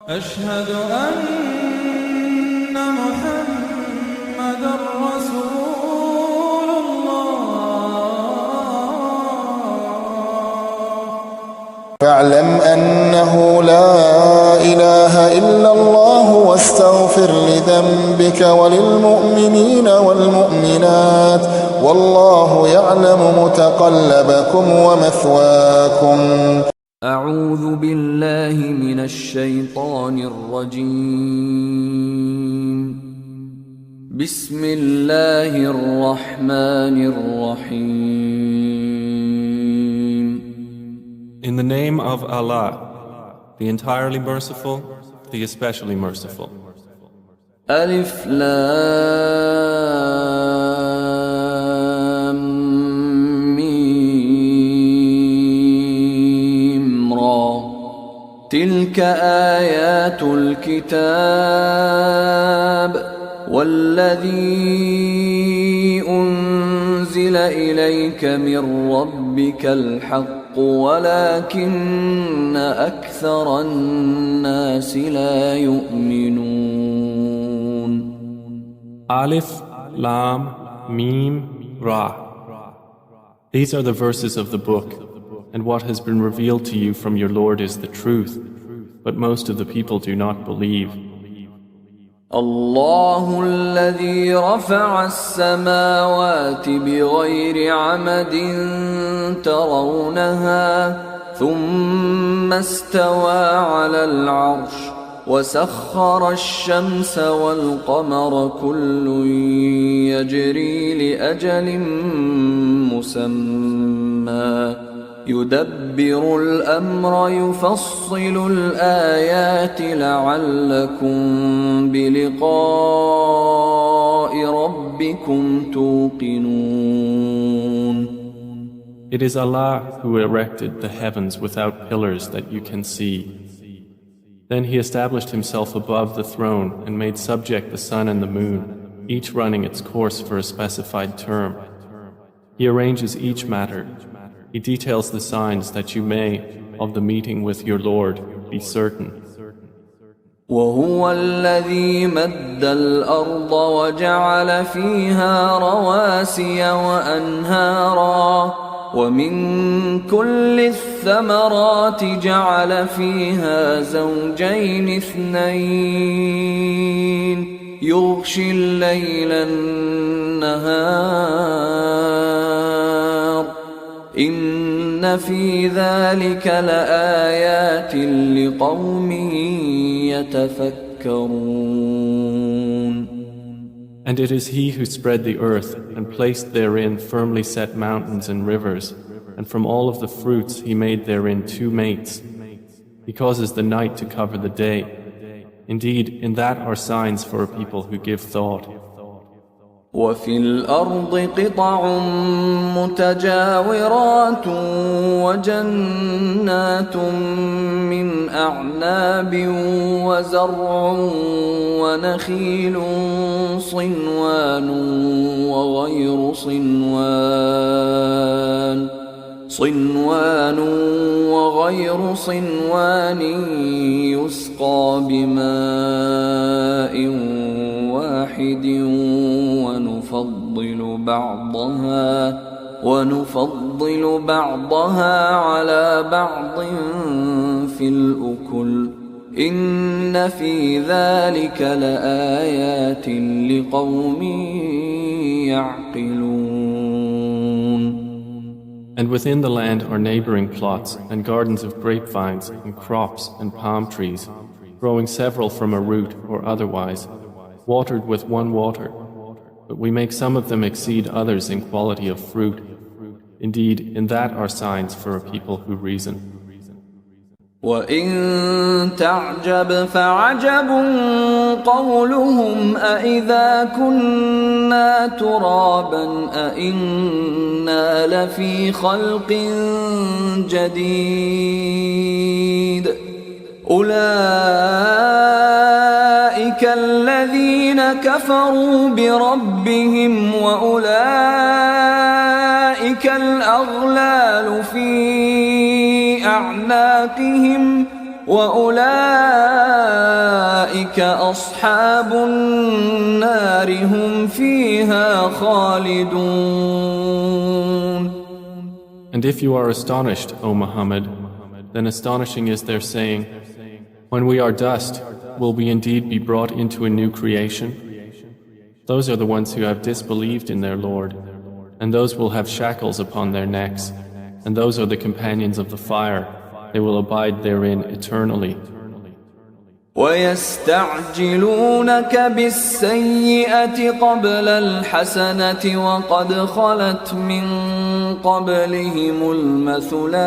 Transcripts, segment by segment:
أشهد أن محمدًا رسول الله. فاعلم أنه لا إله إلا الله واستغفر لذنبك وللمؤمنين والمؤمنات والله يعلم متقلبكم ومثواكم. أعوذ بالله من الشيطان الرجيم. بسم الله الرحمن الرحيم. In the name of Allah, the entirely merciful, the especially merciful. ألف لام ميم را. تلك آيات الكتاب والذي أنزل إليك من ربك الحق ولكن أكثر الناس لا يؤمنون. Alif, Lam, Mim, Ra. These are the verses of the book, and what has been revealed to you from your Lord is the truth, but most of the people do not believe. الله الذي رفع السماوات بغير عمد ترونها ثم استوى على العرش وسخر الشمس والقمر كل يجري لأجل مسمى يدبر الأمر يفصل الآيات لعلكم بلقاء ربكم توقنون. It is Allah who erected the heavens without pillars that you can see. Then He established Himself above the throne and made subject the sun and the moon, each running its course for a specified term. He arranges each matter. He details the signs that you may, of the meeting with your Lord, be certain. وهو الذي مد الأرض وجعل فيها رواسي وأنهارا ومن كل الثمرات جعل فيها زوجين اثنين يغشي الليل النهار إن في ذلك لآيات لقوم يتفكرون. And it is He who spread the earth and placed therein firmly set mountains and rivers, and from all of the fruits He made therein two mates. He causes the night to cover the day. Indeed, in that are signs for a people who give thought. وفي الأرض قطع متجاورات وجنات من أعناب وزرع ونخيل صنوان وغير صنوان يسقى بماء واحد ونفضل بعضها على بعض في الأكل إن في ذلك لآيات لقوم يعقلون. And within the land are neighboring plots and gardens of grapevines and crops and palm trees, growing several from a root or otherwise, watered with one water. But we make some of them exceed others in quality of fruit. Indeed, in that are signs for a people who reason. وَإِن تَعْجَبْ فَعَجَبٌ قَوْلُهُمْ أَإِذَا كُنَّا تُرَابًا أَإِنَّا لَفِي خَلْقٍ جَدِيدٍ أُولَئِكَ الَّذِينَ كَفَرُوا بِرَبِّهِمْ وَأُولَئِكَ الْأَغْلَالُ فِي أَعْنَاقِهِمْ وَأُولَئِكَ أولئك أصحاب النار هم فيها خالدون. And if you are astonished, O Muhammad, then astonishing is their saying, when we are dust, will we indeed be brought into a new creation? Those are the ones who have disbelieved in their Lord, and those will have shackles upon their necks, and those are the companions of the fire. They will abide therein eternally. ويستعجلونك بالسيئة قبل الحسنة وقد خلت من قبلهم المثلات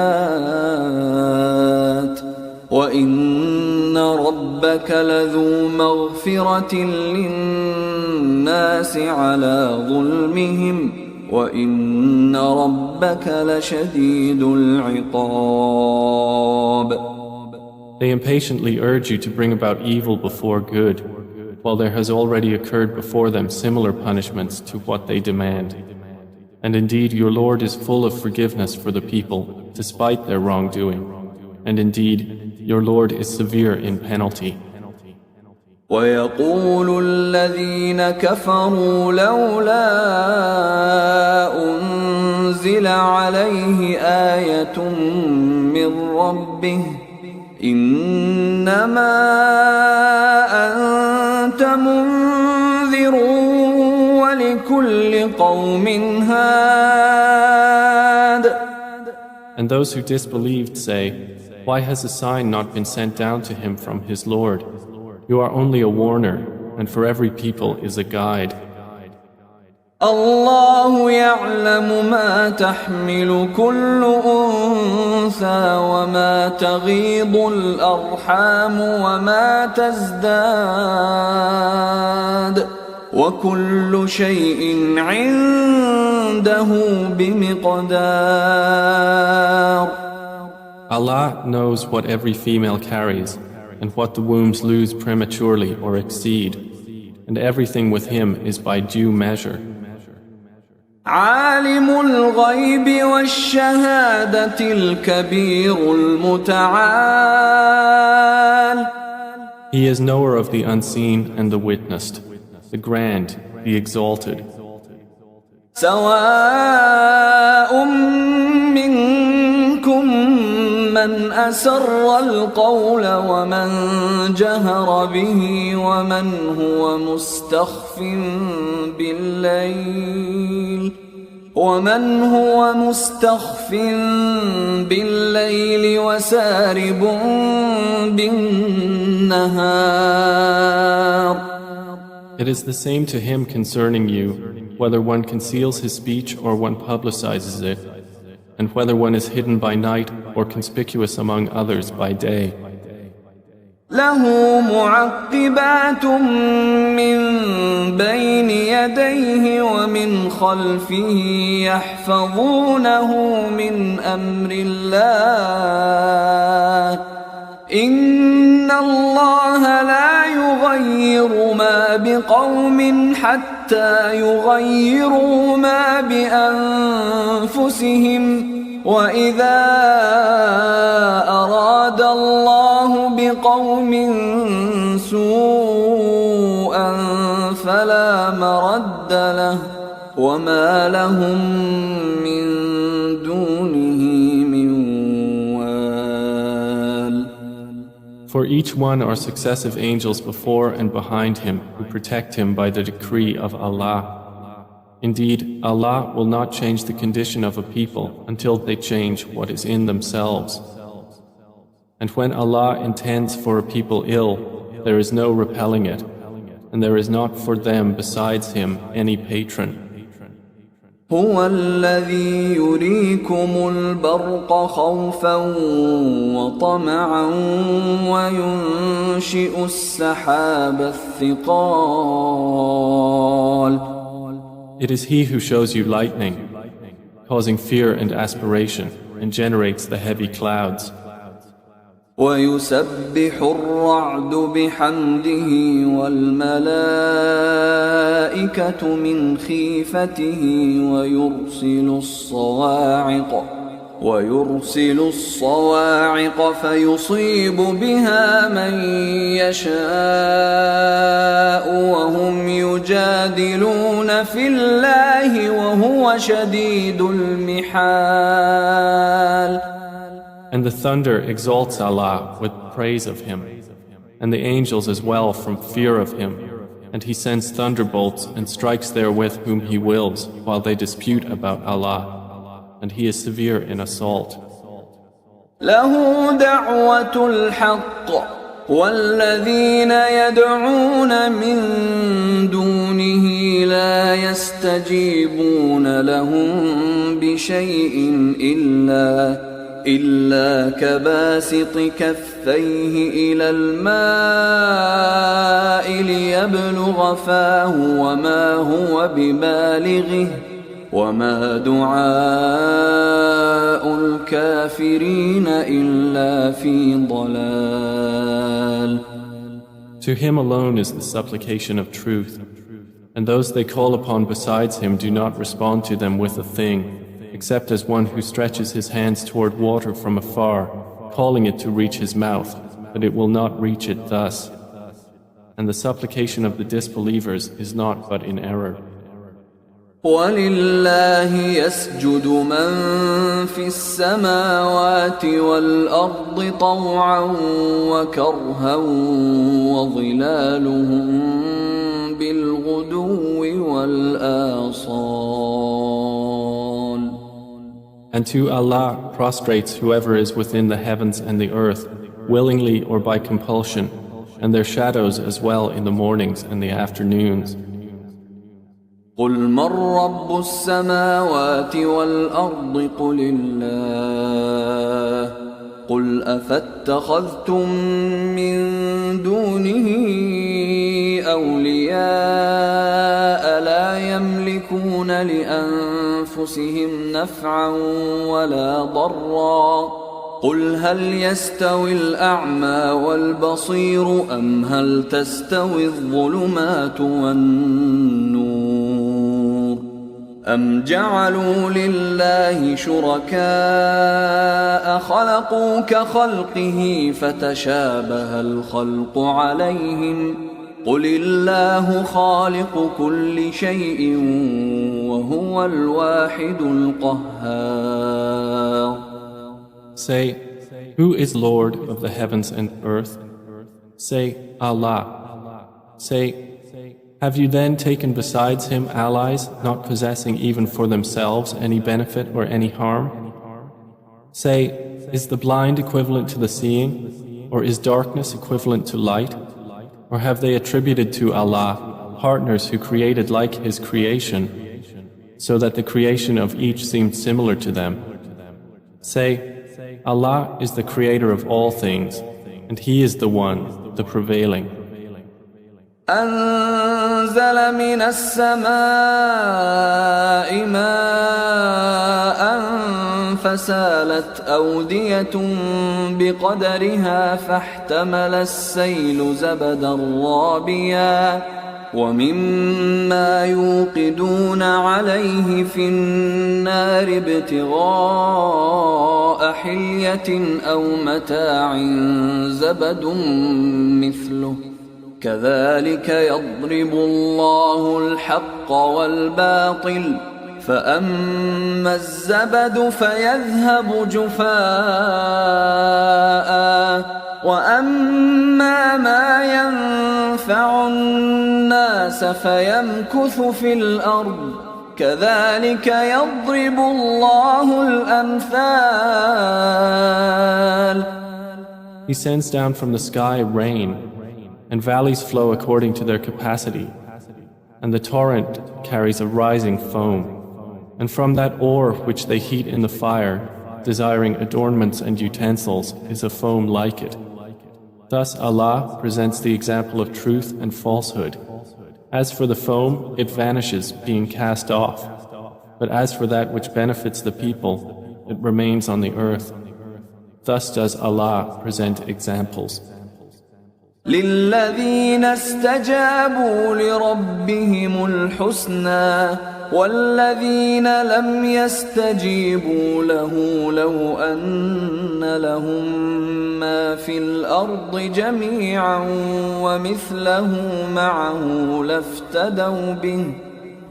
وإن ربك لذو مغفرة للناس على ظلمهم وإن ربك لشديد العقاب. They impatiently urge you to bring about evil before good, while there has already occurred before them similar punishments to what they demand. And indeed your Lord is full of forgiveness for the people, despite their wrongdoing. And indeed, your Lord is severe in penalty. ويقول الذين كفروا لولا أنزل عليه آية من ربه إنما أنت منذر ولكل قوم هاد. And those who disbelieved say, why has a sign not been sent down to him from his Lord? You are only a warner, and for every people is a guide. الله يعلم ما تحمل كل أنثى وما تغيض الأرحام وما تزداد وكل شيء عنده بمقدار. Allah knows what every female carries and what the wombs lose prematurely or exceed, and everything with him is by due measure. عالم الغيب والشهادة الكبير المتعال. He is knower of the unseen and the witnessed, the grand, the exalted. سواء منكم من أسر القول ومن جهر به ومن هو مستخف بالليل وسارب بالنهار. It is the same to him concerning you, whether one conceals his speech or one publicizes it, and whether one is hidden by night or conspicuous among others by day. له معقبات من بين يديه ومن خلفه يحفظونه من أمر الله إن الله لا يغير ما بقوم حتى يغيروا ما بأنفسهم وإذا أراد الله بقوم سوءا فلا مرد له وما لهم من دونه من وال. For each one are successive angels before and behind him who protect him by the decree of Allah. Indeed, Allah will not change the condition of a people until they change what is in themselves. And when Allah intends for a people ill, there is no repelling it, and there is not for them besides Him any patron. هو الذي يريكم البرق خوفا وطمعا وينشئ السحاب الثقال. It is He who shows you lightning, causing fear and aspiration, and generates the heavy clouds. ويسبح الرعد بحمده والملائكة من خيفته ويرسل الصواعق ويرسل الصواعق فيصيب بها من يشاء وهم يجادلون في الله وهو شديد المحال. And the thunder exalts Allah with praise of Him, and the angels as well from fear of Him, and He sends thunderbolts and strikes therewith whom He wills while they dispute about Allah, and He is severe in assault. له دعوة الحق والذين يدعون من دونه لا يستجيبون لهم بشيء إلا كباسط كفيه إلى الماء ليبلغ فاه وما هو ببالغه وما دعاء الكافرين إلا في ضلال. To Him alone is the supplication of truth, and those they call upon besides Him do not respond to them with a thing, except as one who stretches his hands toward water from afar, calling it to reach his mouth, but it will not reach it thus. And the supplication of the disbelievers is not but in error. وَلِلَّهِ يَسْجُدُ مَن فِي السَّمَاوَاتِ وَالْأَرْضِ طَوْعًا وَكَرْهًا وَظِلَالُهُم بِالْغُدُوِّ وَالْآصَالِ. And to Allah prostrates whoever is within the heavens and the earth, willingly or by compulsion, and their shadows as well in the mornings and the afternoons. قل من رب السماوات والأرض قل الله قل أفاتخذتم من دونه أولياء لا يملكون لأنفسهم نفعا ولا ضرا قل هل يستوي الأعمى والبصير أم هل تستوي الظلمات والنور أم جعلوا لله شركاء خلقوا كخلقه فتشابه الخلق عليهم قل الله خالق كل شيء وهو الواحد القهار. Say, who is Lord of the heavens and earth? Say, Allah. Say, have you then taken besides Him allies, not possessing even for themselves any benefit or any harm? Say, is the blind equivalent to the seeing, or is darkness equivalent to light? Or have they attributed to Allah partners who created like His creation, so that the creation of each seemed similar to them? Say, Allah is the creator of all things, and He is the one, the prevailing. أنزل من السماء ماء فسالت أودية بقدرها فاحتمل السيل زبدا رابيا ومما يوقدون عليه في النار ابتغاء حلية أو متاع زبد مثله كذلك يضرب الله الحق والباطل فأما الزبد فيذهب جفاء وأما ما ينفع الناس فيمكث في الأرض كذلك يضرب الله الأمثال. He sends down from the sky rain, and valleys flow according to their capacity, and the torrent carries a rising foam, and from that ore which they heat in the fire, desiring adornments and utensils, is a foam like it. Thus Allah presents the example of truth and falsehood. As for the foam, it vanishes, being cast off, but as for that which benefits the people, it remains on the earth. Thus does Allah present examples. للذين استجابوا لربهم الحسنى والذين لم يستجيبوا له لو أن لهم ما في الأرض جميعا ومثله معه لافتدوا به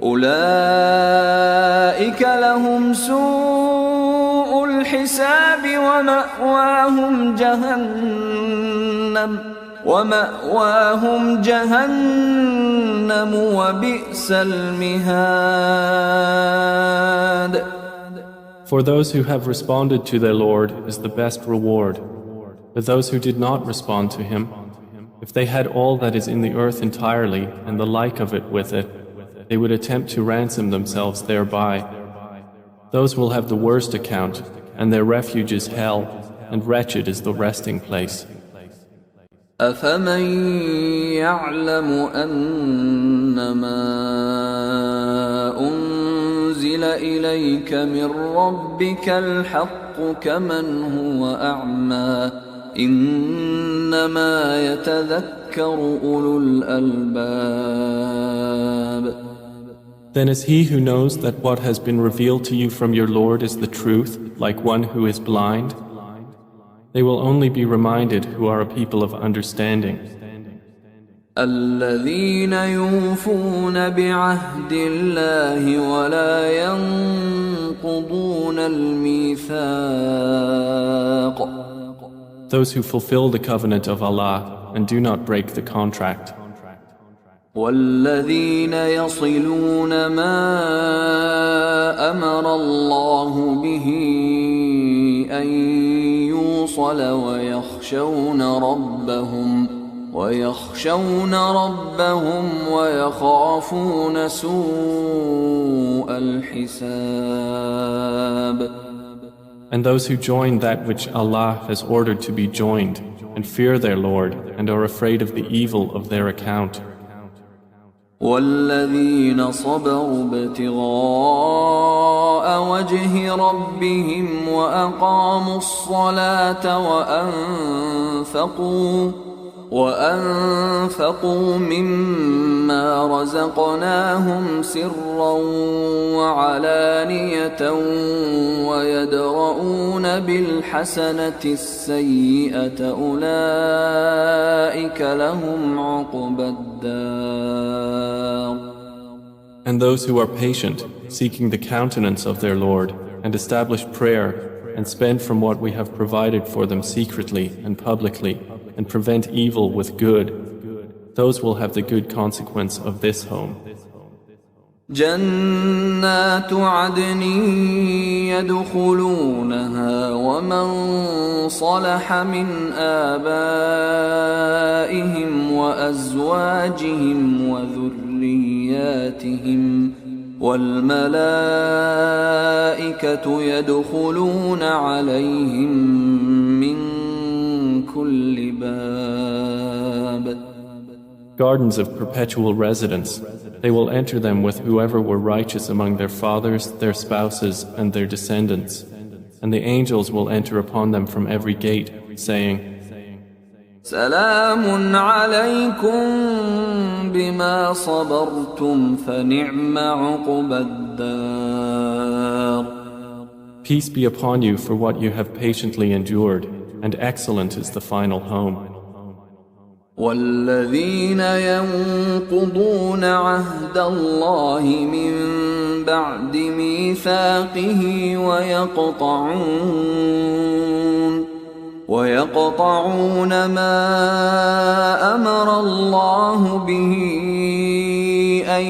أولئك لهم سوء الحساب ومأواهم جهنم وبئس المهاد. For those who have responded to their Lord is the best reward. But those who did not respond to Him, if they had all that is in the earth entirely and the like of it with it, they would attempt to ransom themselves thereby. Those will have the worst account, and their refuge is hell, and wretched is the resting place. أفمن يعلم أنما أنزل إليك من ربك الحق كمن هو أعمى إنما يتذكر أولو الألباب. Then is he who knows that what has been revealed to you from your Lord is the truth, like one who is blind? They will only be reminded who are a people of understanding. الذين يوفون بعهد الله ولا ينقضون الميثاق. Those who fulfill the covenant of Allah and do not break the contract. والذين يصلون ما أمر الله به أن يوصل ويخشون ربهم ويخافون سوء الحساب. And those who join that which Allah has ordered to be joined and fear their Lord and are afraid of the evil of their account. والذين صبروا ابتغاء وجه ربهم وأقاموا الصلاة وأنفقوا مما رزقناهم سرا وعلانية ويدرؤون بالحسنة السيئة أولئك لهم عقبى الدار. And those who are patient, seeking the countenance of their Lord, and establish prayer, and spend from what we have provided for them secretly and publicly, and prevent evil with good, those will have the good consequence of this home. جنات عدن يدخلونها ومن صلح من آبائهم وأزواجهم وذرياتهم والملائكة يدخلون عليهم من كل باب. Gardens of perpetual residence, they will enter them with whoever were righteous among their fathers, their spouses, and their descendants. And the angels will enter upon them from every gate, saying, سلام عليكم بما صبرتم فنعم عقبى الدار. Peace be upon you for what you have patiently endured, and excellent is the final home. والذين ينقضون عهد الله من بعد ميثاقه ويقطعون ما أمر الله به أن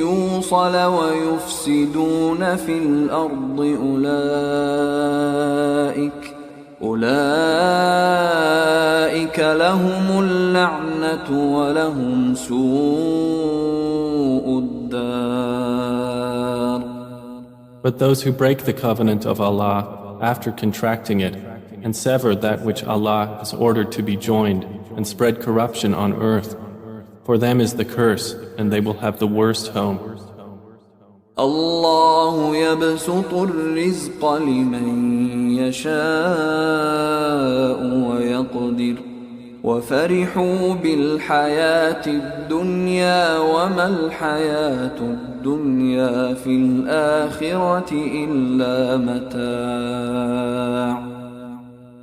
يوصل ويفسدون في الأرض أولئك لهم اللعنة ولهم سوء الدار. But those who break the covenant of Allah after contracting it and sever that which Allah has ordered to be joined and spread corruption on earth, for them is the curse and they will have the worst home. الله يبسط الرزق لمن يشاء ويقدر وفرحوا بالحياة الدنيا وما الحياة الدنيا في الآخرة إلا متاع.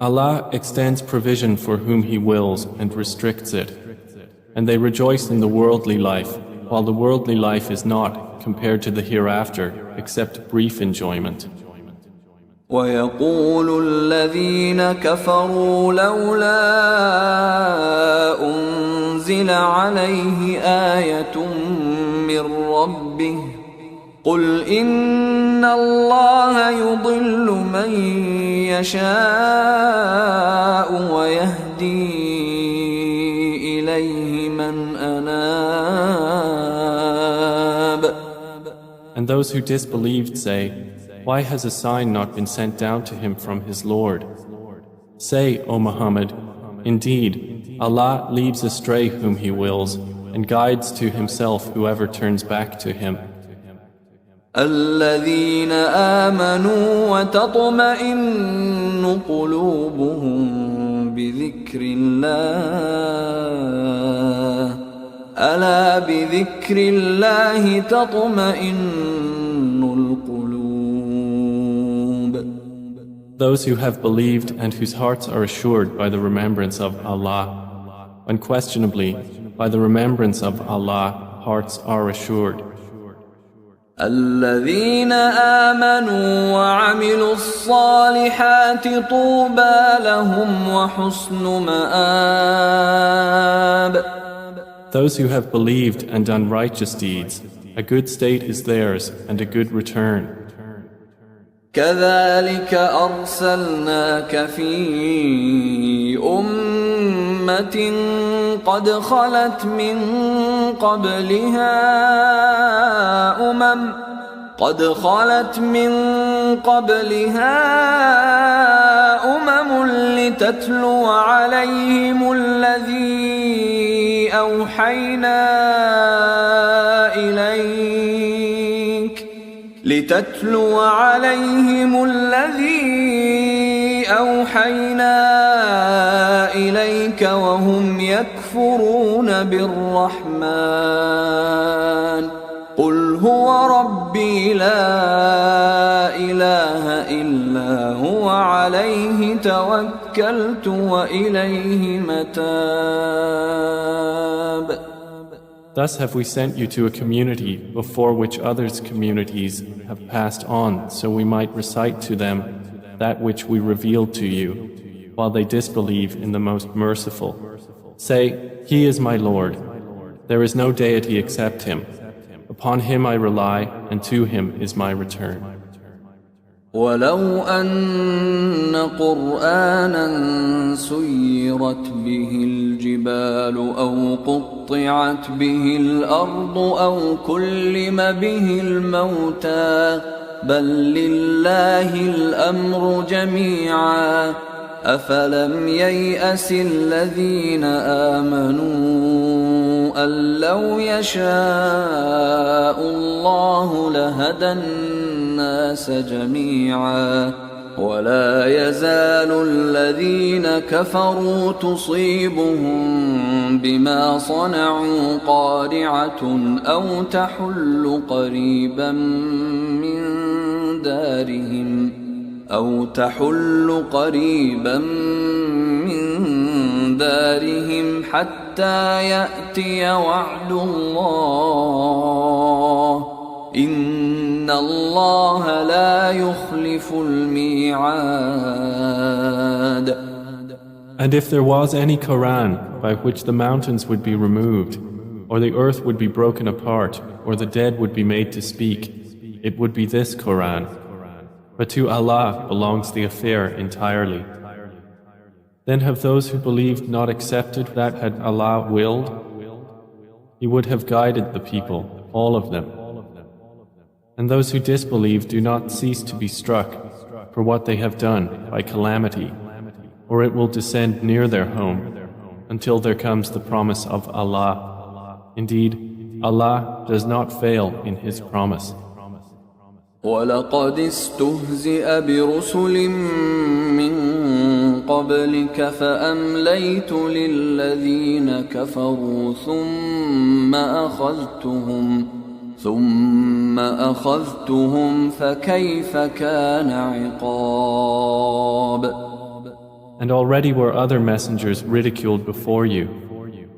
Allah extends provision for whom He wills and restricts it. And they rejoice in the worldly life, while the worldly life is not, compared to the hereafter, except brief enjoyment. ويقول الذين كفروا لولا أنزل عليه آية من ربه قل إن الله يضل من يشاء ويهدي إليه من أناب. And those who disbelieved say, why has a sign not been sent down to him from his Lord? Say, O Muhammad, indeed, Allah leads astray whom He wills and guides to Himself whoever turns back to Him. الذين آمنوا وتطمئن قلوبهم بذكر الله ألا بذكر الله تطمئن القلوب. Those who have believed and whose hearts are assured by the remembrance of Allah. Unquestionably, by the remembrance of Allah, hearts are assured. الذين آمنوا وعملوا الصالحات طوبى لهم وحسن مآب. Those who have believed and done righteous deeds, a good state is theirs and a good return. كذلك أرسلناك في أمة قد خلت من قبلها أمم لتتلو عليهم الذي أوحينا إليك وهم يكفرون بالرحمن قل هو ربي لا إله إلا هو عليه توكلت وإليه متاب. Thus have we sent you to a community before which others' communities have passed on, so we might recite to them that which we revealed to you, while they disbelieve in the Most Merciful. Say, He is my Lord. There is no deity except Him. Upon Him I rely, and to Him is my return. ولو أن قرآنا سيرت به الجبال أو قطعت به الأرض أو كلم به الموتى بل لله الأمر جميعا أفلم ييأس الذين آمنوا أن لو يشاء الله لهدى الناس جميعا ولا يزال الذين كفروا تصيبهم بما صنعوا قارعة أو تحل قريبا من دارهم حتى يأتي وعد الله إن الله لا يخلف الميعاد. And if there was any Quran by which the mountains would be removed, or the earth would be broken apart, or the dead would be made to speak, it would be this Quran. But to Allah belongs the affair entirely. Then have those who believed not accepted that had Allah willed? He would have guided the people, all of them. And those who disbelieve do not cease to be struck for what they have done by calamity, or it will descend near their home until there comes the promise of Allah. Indeed, Allah does not fail in His promise. وَلَقَدِ اسْتُهْزِئَ بِرُسُلٍ مِّن قبلك فأمليت للذين كفروا ثم أخذتهم فكيف كان عقاب. And already were other messengers ridiculed before you,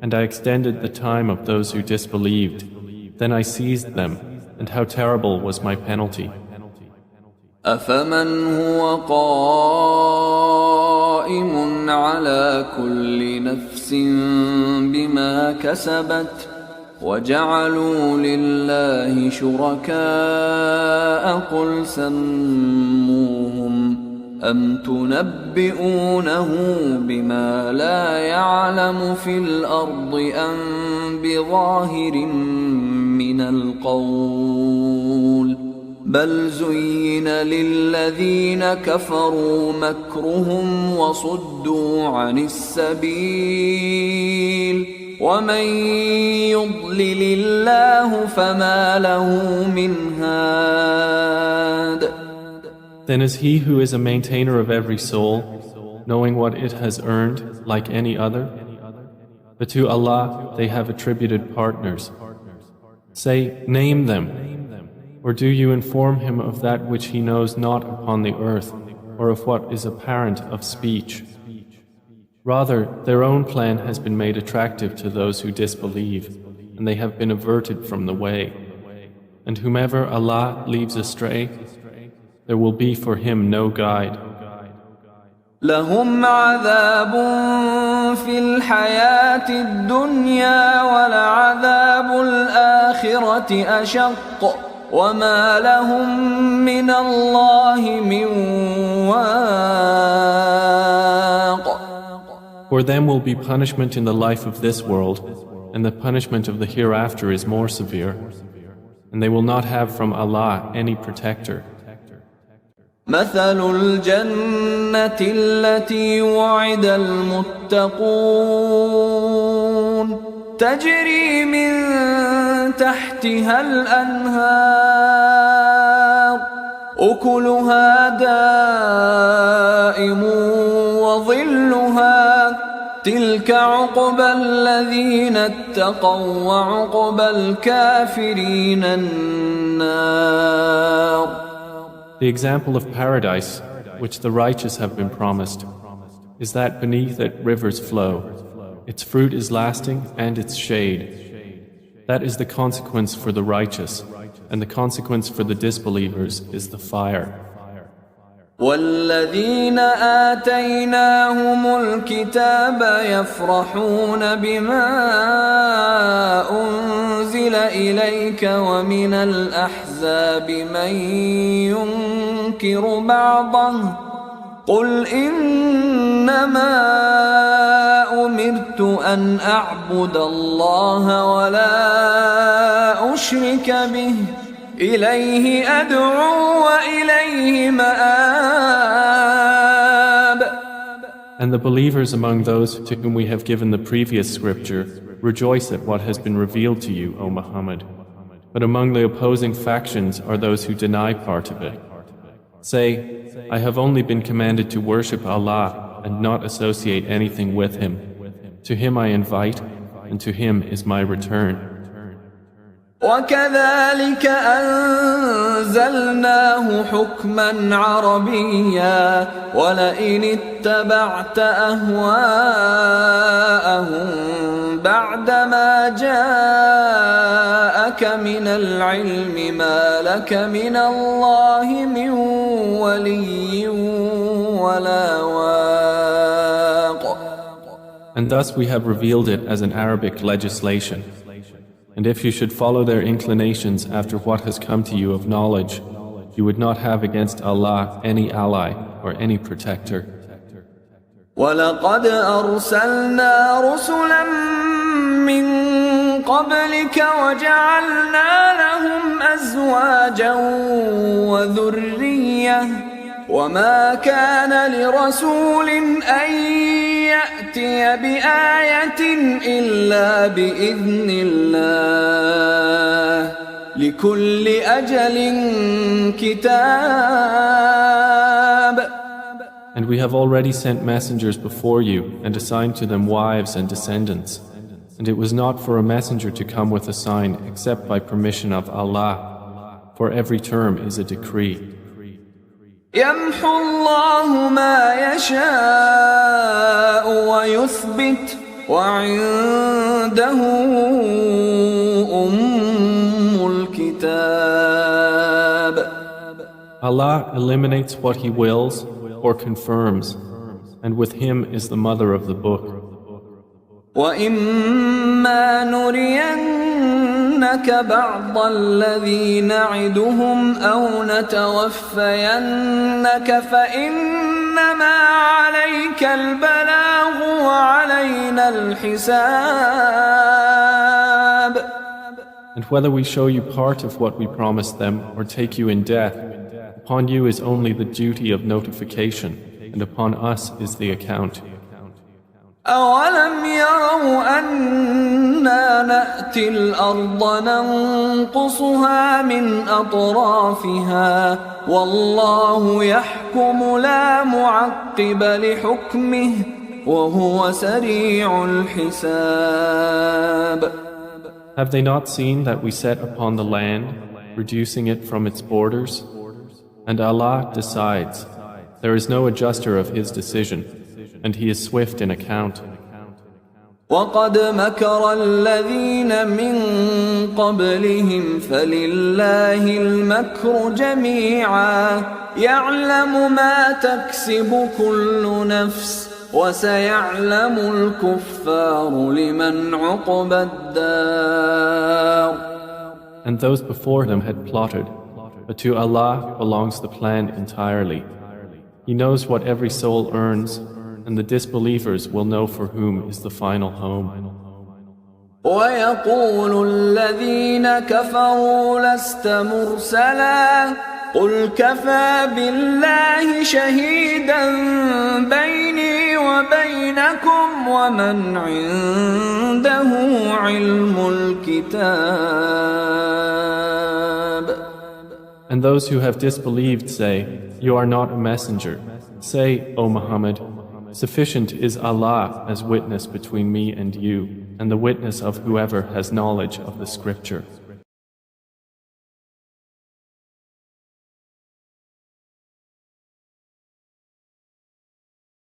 and I extended the time of those who disbelieved. Then I seized them, and how terrible was my penalty. أفمن هو قائم على كل نفس بما كسبت وجعلوا لله شركاء قل سموهم أم تنبئونه بما لا يعلم في الأرض أم بظاهر من القول بل زين للذين كفروا مكرهم وصدوا عن السبيل ومن يضلل الله فما له من هاد. Then is he who is a maintainer of every soul, knowing what it has earned like any other? But to Allah they have attributed partners. Say, name them. Or do you inform him of that which he knows not upon the earth, or of what is apparent of speech? Rather, their own plan has been made attractive to those who disbelieve, and they have been averted from the way. And whomever Allah leaves astray, there will be for him no guide. لهم عذاب في الحياة الدنيا ولعذاب الآخرة أشق وما لهم من الله من واق. For them will be punishment in the life of this world, and the punishment of the hereafter is more severe, and they will not have from Allah any protector. مثل الجنة التي وعد المتقون تجري من تحتها الأنهار أكلها دائم وظلها تلك عقبى الذين اتقوا وعقبى الكافرين النار. The example of paradise, which the righteous have been promised, is that beneath it rivers flow. Its fruit is lasting and its shade. That is the consequence for the righteous, and the consequence for the disbelievers is the fire. والذين آتيناهم الكتاب يفرحون بما أنزل إليك ومن الأحزاب من ينكر بعضه قل إنما أمرت أن أعبد الله ولا أشرك به إليه أدعو وإليه مآب. And the believers among those to whom we have given the previous scripture rejoice at what has been revealed to you, O Muhammad. But among the opposing factions are those who deny part of it. Say, I have only been commanded to worship Allah and not associate anything with Him. To Him I invite, and to Him is my return. وكذلك أنزلناه حكما عربيا ولئن اتبعت أهواءهم بعدما جاءك من العلم ما لك من الله من ولي ولا واق. And thus we have revealed it as an Arabic legislation. And if you should follow their inclinations after what has come to you of knowledge, you would not have against Allah any ally or any protector. وَلَقَدْ أَرْسَلْنَا رُسُلًا مِّن قَبْلِكَ وَجَعَلْنَا لَهُمْ أَزْوَاجًا وَذُرِّيَّةً وَمَا كَانَ لِرَسُولٍ أَن يَأْتِيَ بِآيَةٍ إِلَّا بِإِذْنِ اللَّهِ لِكُلِّ أَجَلٍ كِتَابٌ. And we have already sent messengers before you and assigned to them wives and descendants. And it was not for a messenger to come with a sign except by permission of Allah, for every term is a decree. يمحو الله ما يشاء ويثبت وعنده أم الكتاب. Allah eliminates what He wills or confirms, and with Him is the mother of the book. وَإِمَّا نُرِيَنَّكَ بَعْضَ الَّذِي نَعِدُهُمْ أَوْ نَتَوَفَّيَنَّكَ فَإِنَّمَا عَلَيْكَ الْبَلَاغُ وَعَلَيْنَا الْحِسَابُ. And whether we show you part of what we promised them or take you in death, upon you is only the duty of notification, and upon us is the account. أَوَلَمْ يَرَوْا أَنَّا نَأْتِي الْأَرْضَ نَنقُصُهَا مِنْ أَطْرَافِهَا وَاللَّهُ يَحْكُمُ لَا مُعَقِّبَ لِحُكْمِهِ وَهُوَ سَرِيعُ الْحِسَابِ. Have they not seen that we set upon the land, reducing it from its borders? And Allah decides. There is no adjuster of His decision, and He is swift in account. وَقَدْ مَكَرَ الَّذِينَ مِنْ قَبْلِهِمْ فَلِلَّهِ الْمَكْرُ جَمِيعًا يَعْلَمُ مَا تَكْسِبُ كُلُّ نَفْسٍ وَسَيَعْلَمُ الْكُفَّارُ لِمَنْ عُقْبَى الدَّارِ. And those before them had plotted, but to Allah belongs the plan entirely. He knows what every soul earns, and the disbelievers will know for whom is the final home. وَيَقُولُ الَّذِينَ كَفَرُوا لَسْتَ مُرْسَلًا قُلْ كَفَى بِاللَّهِ شَهِيدًا بَيْنِي وَبَيْنَكُمْ وَمَنْ عِندَهُ عِلْمُ الْكِتَابِ. And those who have disbelieved say, "You are not a messenger." Say, O Muhammad, sufficient is Allah as witness between me and you, and the witness of whoever has knowledge of the scripture.